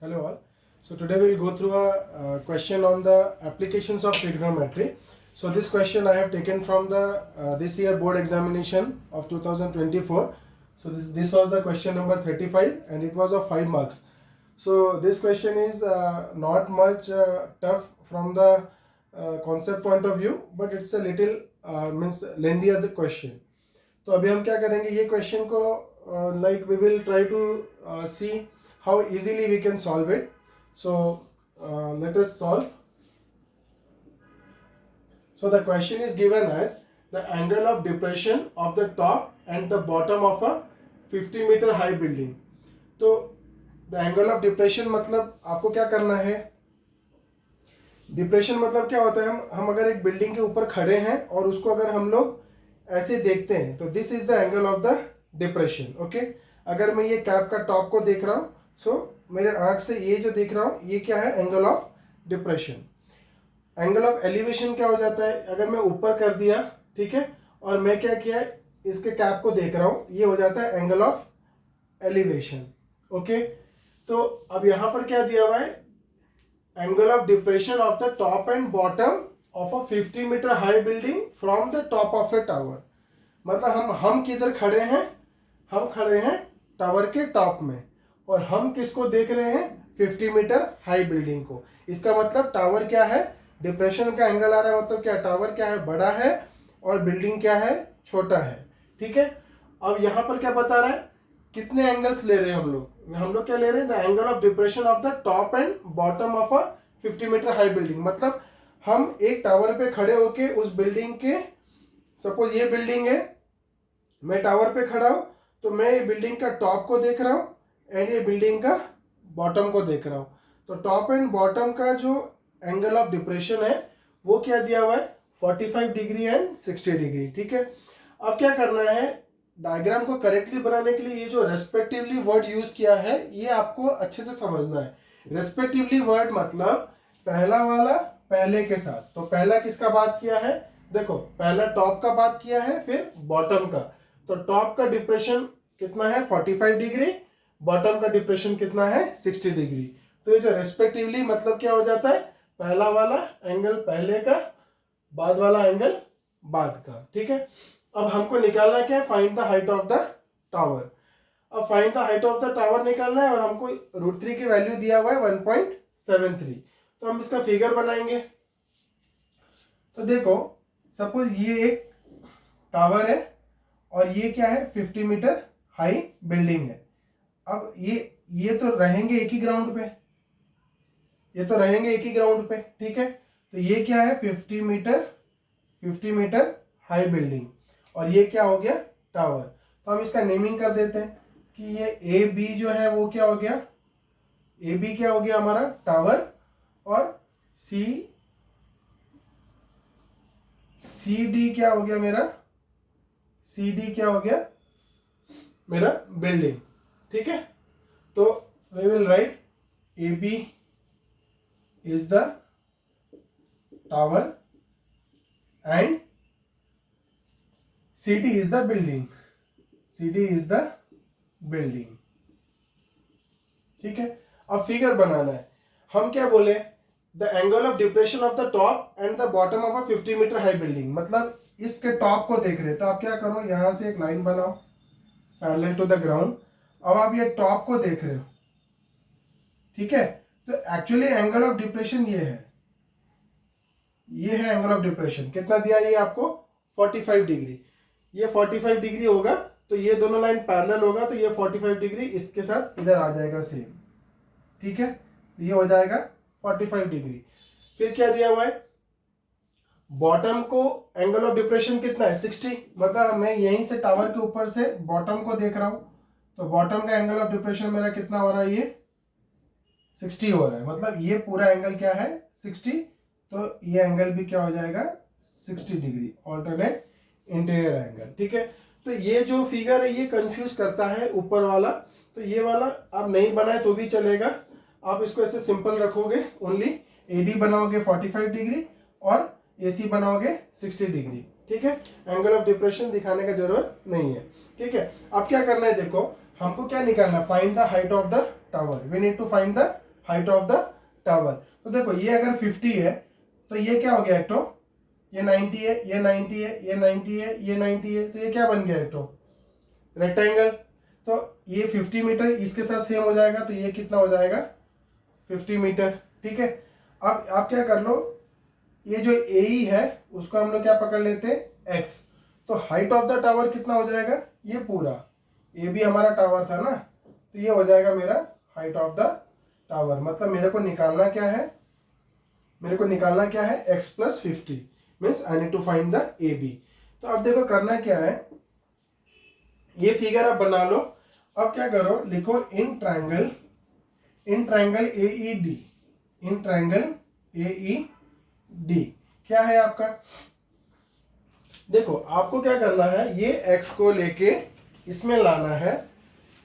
Hello all. So today we will go through a question on the applications of trigonometry. So this question I have taken from the this year board examination of 2024. So this was the question number 35 and it was of 5 marks. So this question is not much tough from the concept point of view, but it's a little means lengthier the question. तो अभी हम क्या करेंगे, ये question को like we will try to see how easily we can solve it. So let us solve. So the question is given as the angle of depression of the top and the bottom of a 50-meter high building. तो the angle of depression मतलब आपको क्या करना है, depression मतलब क्या होता है, हम अगर एक बिल्डिंग के ऊपर खड़े हैं और उसको अगर हम लोग ऐसे देखते हैं तो this is the angle of the depression. Okay, अगर मैं ये कैप का टॉप को देख रहा हूँ, सो मेरे आंख से ये जो देख रहा हूँ ये क्या है, angle of depression. Angle of elevation क्या हो जाता है, अगर मैं ऊपर कर दिया, ठीक है, और मैं क्या किया इसके कैप को देख रहा हूँ, ये हो जाता है एंगल ऑफ एलिवेशन. ओके, तो अब यहाँ पर क्या दिया हुआ है, angle of depression of the top and bottom of a 50-meter high building from the top of a tower. मतलब हम किधर खड़े हैं, हम खड़े हैं टावर के टॉप में और हम किसको देख रहे हैं, 50 मीटर हाई बिल्डिंग को. इसका मतलब टावर क्या है, डिप्रेशन का एंगल आ रहा है, मतलब क्या, टावर क्या है, बड़ा है और बिल्डिंग क्या है, छोटा है. ठीक है, अब यहाँ पर क्या बता रहा है, कितने एंगल्स ले रहे हैं हम लोग क्या ले रहे हैं, the angle of depression of the top and bottom of a 50 metre high building. मतलब हम एक टावर पे खड़े होके उस बिल्डिंग के, सपोज ये बिल्डिंग है, मैं टावर पे खड़ा हूं तो मैं ये बिल्डिंग का टॉप को देख रहा हूं एंड ये बिल्डिंग का बॉटम को देख रहा हूं. तो टॉप एंड बॉटम का जो एंगल ऑफ डिप्रेशन है वो क्या दिया हुआ है, 45 डिग्री एंड 60 डिग्री. ठीक है, अब क्या करना है, डायग्राम को करेक्टली बनाने के लिए ये जो रेस्पेक्टिवली वर्ड यूज किया है ये आपको अच्छे से समझना है. रेस्पेक्टिवली वर्ड मतलब पहला वाला पहले के साथ. तो पहला किसका बात किया है, देखो पहला टॉप का बात किया है, फिर बॉटम का. तो टॉप का डिप्रेशन कितना है, 45 डिग्री, बॉटम का डिप्रेशन कितना है, 60 डिग्री. तो ये जो रेस्पेक्टिवली मतलब क्या हो जाता है, पहला वाला एंगल पहले का, बाद वाला एंगल बाद का. ठीक है, अब हमको निकालना क्या है, find the height of the tower. अब find the height of the tower निकालना है और हमको √3 की वैल्यू दिया हुआ है 1.73. तो हम इसका फिगर बनाएंगे. तो देखो सपोज ये एक टावर है और ये क्या है, 50 मीटर हाई बिल्डिंग है. अब ये तो रहेंगे एक ही ग्राउंड पे, ये तो रहेंगे एक ही ग्राउंड पे. ठीक है, तो ये क्या है, 50 मीटर हाई बिल्डिंग और ये क्या हो गया, टावर. तो हम इसका नेमिंग कर देते हैं कि ये ए बी जो है वो क्या हो गया, ए बी क्या हो गया हमारा टावर, और सी डी क्या हो गया मेरा, सी डी क्या हो गया मेरा बिल्डिंग. ठीक है, तो we will write A B is the tower and CD is the building. CD is the building. ठीक है, अब फिगर बनाना है. हम क्या बोले, the angle of depression of the top and the bottom of a 50 metre high building. मतलब इसके top को देख रहे, तो आप क्या करो, यहां से एक लाइन बनाओ पैरेलल टू द ग्राउंड. अब आप ये टॉप को देख रहे हो, ठीक है, तो एक्चुअली एंगल ऑफ डिप्रेशन ये है, ये है एंगल ऑफ डिप्रेशन. कितना दिया ये आपको, 45 डिग्री. ये 45 डिग्री होगा तो ये दोनों लाइन पैरेलल होगा, तो ये 45 डिग्री इसके साथ इधर आ जाएगा सेम. ठीक है, तो ये हो जाएगा 45 डिग्री. फिर क्या दिया हुआ है, बॉटम को एंगल ऑफ डिप्रेशन कितना है, 60. मतलब मैं यहीं से टावर के ऊपर से बॉटम को देख रहा हूं, तो बॉटम का एंगल ऑफ डिप्रेशन मेरा कितना हो रहा है, ये 60 हो रहा है. मतलब ये पूरा एंगल क्या है, 60. तो ये एंगल भी क्या हो जाएगा, 60 डिग्री, ऑल्टरनेट इंटीरियर एंगल. ठीक है, तो ये जो फिगर है ये कंफ्यूज करता है ऊपर वाला. तो ये वाला आप नहीं बनाए तो भी चलेगा, आप इसको ऐसे सिंपल रखोगे, ओनली एडी बनाओगे 45 डिग्री और एसी बनाओगे 60 डिग्री. ठीक है, एंगल ऑफ डिप्रेशन दिखाने का जरूरत नहीं है. ठीक है, अब क्या करना है, देखो हमको क्या निकालना, find the height of the tower. We need to find the height of the tower. तो देखो ये अगर 50 है तो ये क्या हो गया एक तो, ये 90 है, ये 90 है, ये 90 है, ये 90 है, तो ये क्या बन गया एक तो रेक्टेंगल। तो ये 50 मीटर इसके साथ सेम हो जाएगा, तो ये कितना हो जाएगा 50 मीटर। ठीक है, अब आप क्या कर लो, ये जो ए है उसको हम लोग क्या पकड़ लेते हैं एक्स। तो हाइट ऑफ द टावर कितना हो जाएगा, ये पूरा ये भी हमारा टावर था ना, तो ये हो जाएगा मेरा हाइट ऑफ द टावर। मतलब मेरे को निकालना क्या है, मेरे को निकालना क्या है x plus 50, means I need to find the A B. तो अब देखो करना क्या है, ये फिगर आप बना लो। अब क्या करो, लिखो in triangle A E D, in triangle A E D क्या है आपका। देखो आपको क्या करना है, ये x को लेके इसमें लाना है,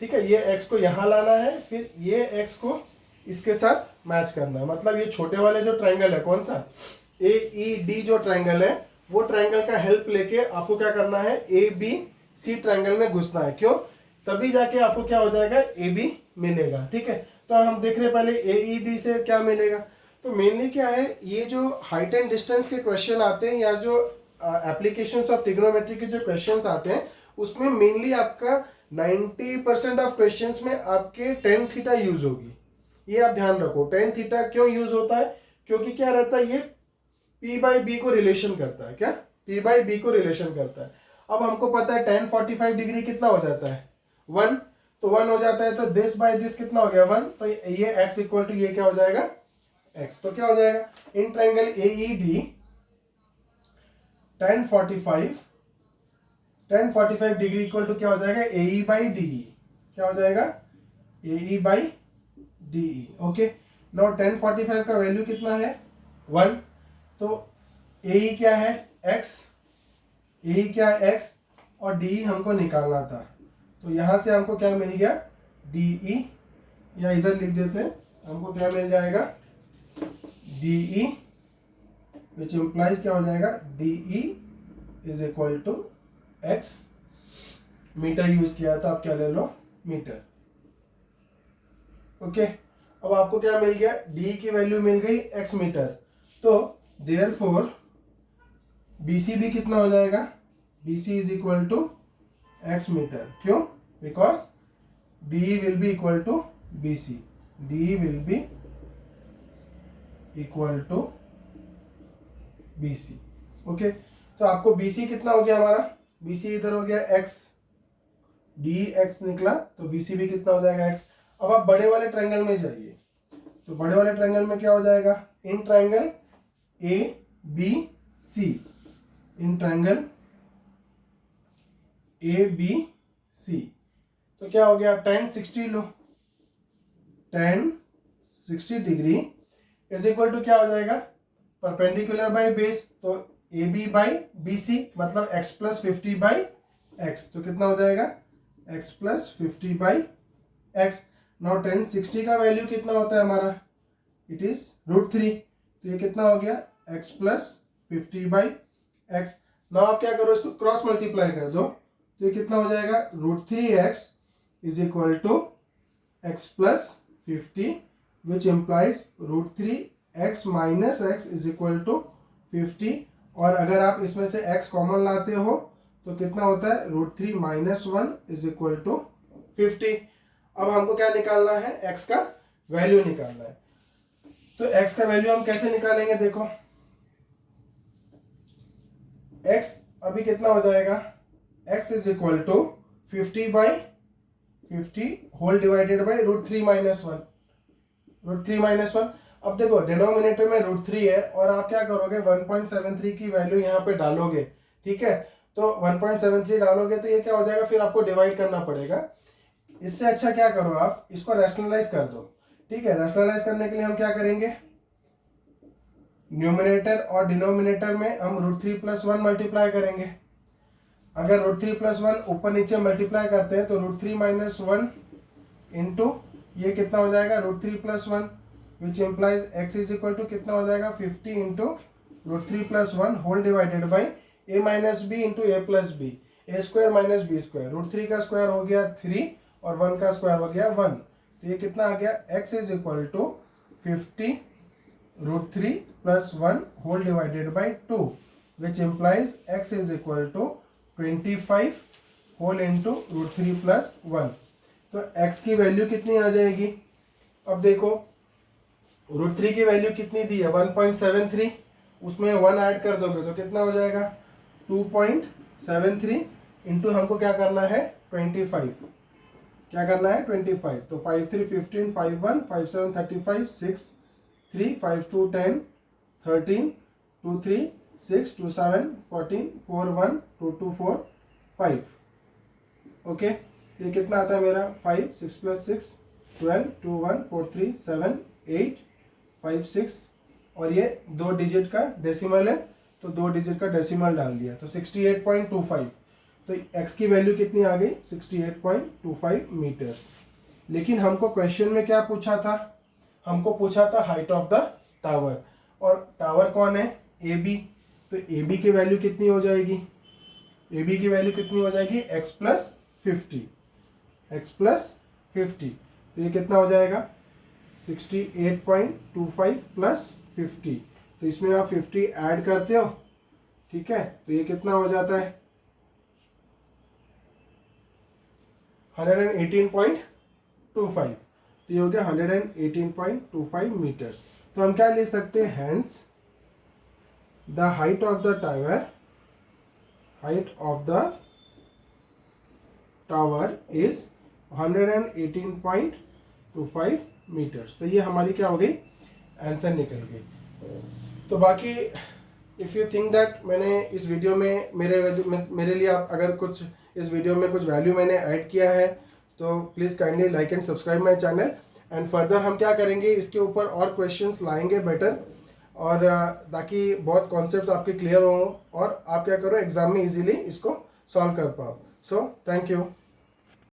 ठीक है, ये x को यहां लाना है, फिर ये x को इसके साथ मैच करना है। मतलब ये छोटे वाले जो ट्रायंगल है, कौन सा ए ई डी जो ट्रायंगल है, वो ट्रायंगल का हेल्प लेके आपको क्या करना है, ए बी सी ट्रायंगल में घुसना है। क्यों, तभी जाके आपको क्या हो जाएगा ए बी मिलेगा। ठीक है, तो हम देख रहे पहले ए ई डी से क्या मिलेगा। तो मेनली क्या है, ये जो हाइट एंड डिस्टेंस के क्वेश्चन आते हैं या जो एप्लीकेशंस ऑफ ट्रिग्नोमेट्री के जो क्वेश्चंस आते हैं, उसमें मेनली आपका 90% ऑफ क्वेश्चंस में आपके टेन थीटा यूज होगी। ये आप ध्यान रखो, टेन थीटा क्यों यूज होता है, क्योंकि क्या रहता है, ये P बाई बी को रिलेशन करता है। क्या, P बाई बी को रिलेशन करता है। अब हमको पता है tan 45 डिग्री कितना हो जाता है 1, तो 1 हो जाता है, तो दिस बाई दिस कितना हो गया 1, तो ये x इक्वल टू ये क्या हो जाएगा x। तो क्या हो जाएगा, in triangle A E D tan 45 degree equal to क्या हो जाएगा ए ई बाई डी ई, क्या हो जाएगा A E by D E. Okay, now tan 45 का वैल्यू कितना है 1, तो ए ई क्या है x, ए ई क्या है x, और डी ई हमको निकालना था। तो यहां से हमको क्या मिल गया डी ई, या इधर लिख देते हैं, हमको क्या मिल जाएगा डी ई, विच इम्प्लाइज क्या हो जाएगा D E is equal to x। Metre use किया था, आप क्या ले लो मीटर। ओके, अब आपको क्या मिल गया, d की वैल्यू मिल गई x मीटर। तो देयरफॉर BC भी कितना हो जाएगा, BC is equal to x metre. क्यों, because DE will be equal to BC, DE will be equal to BC। Okay, तो आपको BC कितना हो गया हमारा, BC इधर हो गया x, DE x निकला, तो BC भी कितना हो जाएगा x। अब आप बड़े वाले ट्रायंगल में जाइए, तो बड़े वाले ट्रायंगल में क्या हो जाएगा, in triangle A B C, in triangle A B C, तो क्या हो गया tan 60 लो, tan 60 degree is equal to क्या हो जाएगा परपेंडिकुलर बाय बेस, तो A B by B C, मतलब x प्लस 50 बाई एक्स, तो कितना हो जाएगा x plus 50 by x. Now tan 60 का वैल्यू कितना होता है हमारा, इट इज √3, तो ये कितना हो गया x plus 50 by x. Now आप क्या करो, इसको क्रॉस मल्टीप्लाई कर दो, तो ये कितना हो जाएगा √3x is equal to x plus 50, which implies √3x minus x is equal to 50। और अगर आप इसमें से x कॉमन लाते हो तो कितना होता है √3 माइनस 1 इज इक्वल टू 50। अब हमको क्या निकालना है, x का वैल्यू निकालना है। तो x का वैल्यू हम कैसे निकालेंगे, देखो x अभी कितना हो जाएगा, x is equal to 50 by 50 whole divided by √3 minus 1, √3 minus 1। अब देखो डिनोमिनेटर में √3 है, और आप क्या करोगे 1.73 की वैल्यू यहाँ पे डालोगे। ठीक है, तो 1.73 डालोगे तो ये क्या हो जाएगा, फिर आपको डिवाइड करना पड़ेगा। इससे अच्छा क्या करो, आप इसको रैशनलाइज कर दो। ठीक है, रैशनलाइज करने के लिए हम क्या करेंगे, न्यूमिनेटर और डिनोमिनेटर में हम √3 प्लस 1 मल्टीप्लाई करेंगे। अगर √3 प्लस 1 ऊपर नीचे मल्टीप्लाई करते हैं तो √3 माइनस 1 इंटू ये कितना हो जाएगा √3 plus 1, which implies x is equal to कितना हो जाएगा 50 into √3 plus 1 whole divided by a minus B into A plus B, A square minus B square, √3 का स्क्वायर हो गया 3 और 1 का स्क्वायर हो गया 1, तो ये कितना आ गया x is equal to 50 √3 + 1 whole divided by 2 which implies x is equal to 25 whole into √3 + 1। तो x की वैल्यू कितनी आ जाएगी? अब देखो √3 की वैल्यू कितनी दी है 1.73, उसमें 1 ऐड कर दोगे तो कितना हो जाएगा 2.73 इंटू हमको क्या करना है 25, क्या करना है 25। तो 5 3 15 5 1 5 7 35 6 3 5 2 10 13 2 3 6 2 7 14 4 1 2 2 4 5। ओके, ये कितना आता है मेरा 5 6 + 6 12 2 1 4 3 7 8 5 6 और ये 2 डिजिट का डेसिमल है तो 2 डिजिट का डेसिमल डाल दिया तो 68.25। तो x की वैल्यू कितनी आ गई 68.25 मीटर्स। लेकिन हमको क्वेश्चन में क्या पूछा था? हमको पूछा था हाइट ऑफ द टावर, और टावर कौन है AB। तो AB की वैल्यू कितनी हो जाएगी? AB की वैल्यू कितनी हो जाएगी x + 50, x + 50। तो ये कितना हो जाएगा 68.25 + 50। तो इसमें आप 50 ऐड करते हो, ठीक है, तो ये कितना हो जाता है 118.25। तो ये हो गया 118.25 मीटर्स। तो हम क्या ले सकते हैं hence the height of the tower, height of the tower is 118.25 metres. तो ये हमारी क्या हो गई आंसर निकल गई। तो बाकी इफ़ यू थिंक दैट मैंने इस वीडियो में मेरे लिए आप अगर कुछ इस वीडियो में कुछ वैल्यू मैंने ऐड किया है तो please kindly like and subscribe my channel. And further हम क्या करेंगे इसके ऊपर और क्वेश्चंस लाएंगे बेटर, और ताकि बहुत कॉन्सेप्ट्स आपके क्लियर हों और आप क्या करो एग्जाम में इजीली इसको सॉल्व कर पाओ। So thank you.